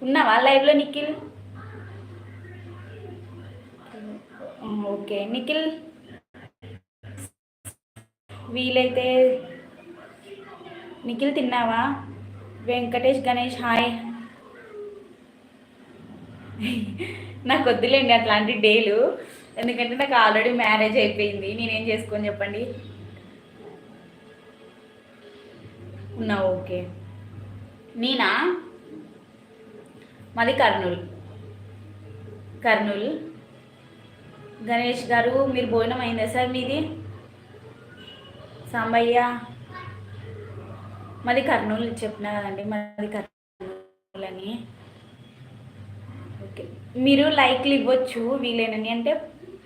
ఉన్నావా లైవ్లో నిఖిల్? ఓకే నిఖిల్, వీలైతే నిఖిల్ తిన్నావా? వెంకటేష్ గణేష్ హాయ్. నాకు వద్దులేండి అట్లాంటి డేలు, ఎందుకంటే నాకు ఆల్రెడీ మ్యారేజ్ అయిపోయింది. నేనేం చేసుకోని చెప్పండి. ఉన్నా ఓకే. నేనా? మాది కర్నూలు. గణేష్ గారు మీరు భోజనం అయిందా సార్ మీది? సాంబయ్య మాది కర్నూలు చెప్పినా కదండి, మాది కర్నూలు అని. ఓకే, మీరు లైక్లు ఇవ్వచ్చు వీలైనని, అంటే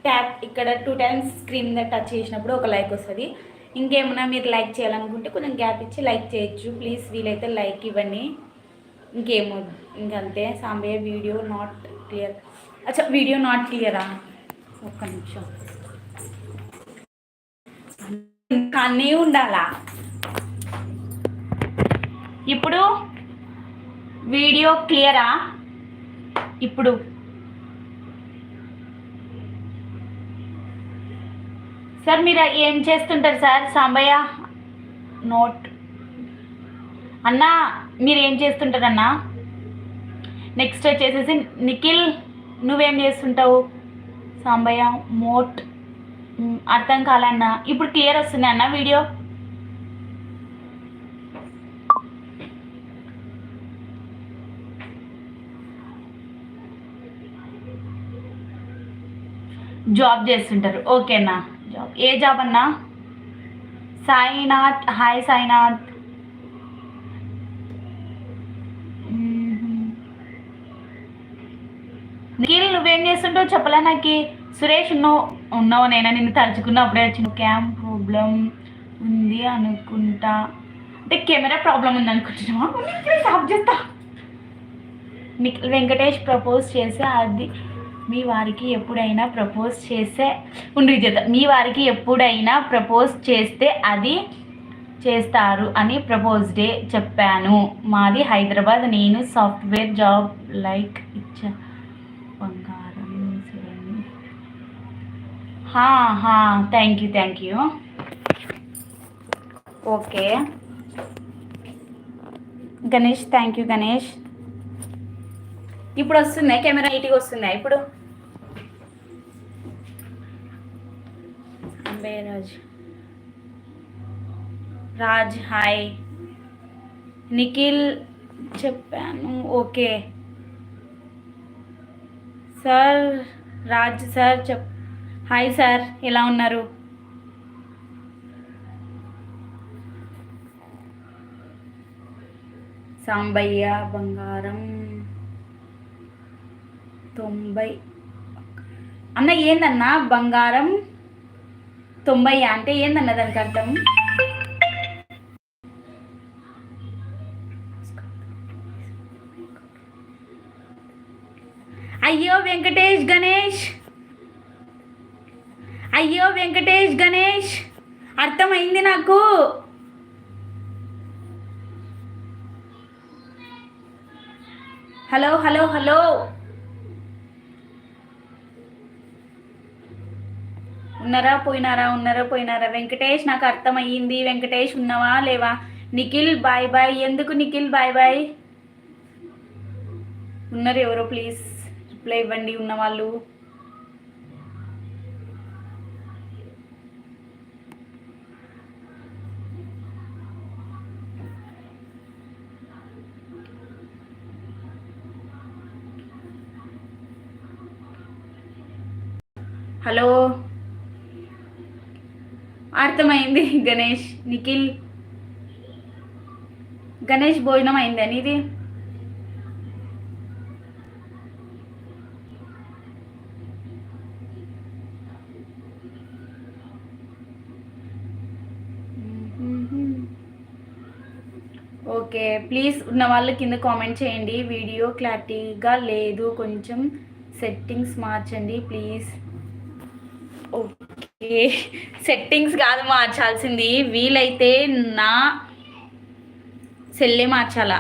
ట్యాప్ ఇక్కడ 2 times స్క్రీన్ మీద టచ్ చేసినప్పుడు ఒక లైక్ వస్తుంది. ఇంకేమన్నా మీరు లైక్ చేయాలనుకుంటే కొంచెం గ్యాప్ ఇచ్చి లైక్ చేయొచ్చు ప్లీజ్. వీలైతే లైక్ ఇవ్వండి. ఇంకేమో ఇంకంతే. Sambayya video not clear. అచ్చా వీడియో నాట్ క్లియరా? ఒక్క నిమిషం, కానీ ఉండాలా. ఇప్పుడు వీడియో క్లియరా? ఇప్పుడు సార్ మీరు ఏం చేస్తుంటారు సార్? సాంబయ్య నోట్ అన్నా, మీరు ఏం చేస్తుంటారు అన్నా? నెక్స్ట్ వచ్చేసేసి నిఖిల్ నువ్వేం చేస్తుంటావు? సాంబయ్య మోట్ అర్థం కాలన్నా. ఇప్పుడు క్లియర్ వస్తుంది అన్న వీడియో? జాబ్ చేస్తుంటారు, ఓకేనా? జాబ్ ఏ జాబ్ అన్నా? సాయినాథ్ హాయ్ సాయినాథ్. నిఖిల్ నువ్వేం చేస్తుంటావు చెప్పలే నాకు. సురేష్ ఉన్నావు నేనా? నిన్ను తలుచుకున్న అప్పుడే వచ్చిన. క్యామ్ ప్రాబ్లం ఉంది అనుకుంటా, అంటే కెమెరా ప్రాబ్లం ఉంది అనుకుంటున్నావా? ఇప్పుడే స్టాప్ చేస్తా. నిఖిల్ వెంకటేష్ ప్రపోజ్ చేస్తే అది మీ వారికి ఎప్పుడైనా ప్రపోజ్ చేస్తే మీ వారికి ఎప్పుడైనా ప్రపోజ్ చేస్తే అది చేస్తారు అని ప్రపోజ్ డే చెప్పాను. మాది హైదరాబాద్, నేను సాఫ్ట్వేర్ జాబ్ లైక్ ఇచ్చా బంగారం. Thank you. Okay Ganesh, thank you Ganesh. ఇప్పుడు వస్తుందా కెమెరా? నీట్గా వస్తుందా ఇప్పుడు? రాజ్ హాయ్. నిఖిల్ చెప్పాను okay sir. Raj sir hi sir, ఎలా ఉన్నారు? సాంబయ్య బంగారం 90 అన్న. ఏందన్నా బంగారం 90 అంటే ఏందన్న దానికి అర్థం? అయ్యో వెంకటేష్ గణేష్, అర్థమైంది నాకు. హలో ఉన్నారా పోయినారా? వెంకటేష్ నాకు అర్థమయ్యింది. వెంకటేష్ ఉన్నావా లేవా? Nikhil bye bye. ఎందుకు నిఖిల్ బాయ్ బాయ్? ఉన్నారు ఎవరో ప్లీజ్ రిప్లై ఇవ్వండి ఉన్నవాళ్ళు. హలో అర్థమైంది గణేష్. నిఖిల్ గణేష్ భోజనం అయిందా నీది? ఓకే ప్లీజ్ ఉన్న వాళ్ళు కింద కామెంట్ చేయండి. వీడియో క్లారిటీగా లేదు, కొంచెం సెట్టింగ్స్ మార్చండి ప్లీజ్. ఓకే సెట్టింగ్స్ కాదు మార్చాల్సింది, వీలైతే నా సెల్లే మార్చాలా.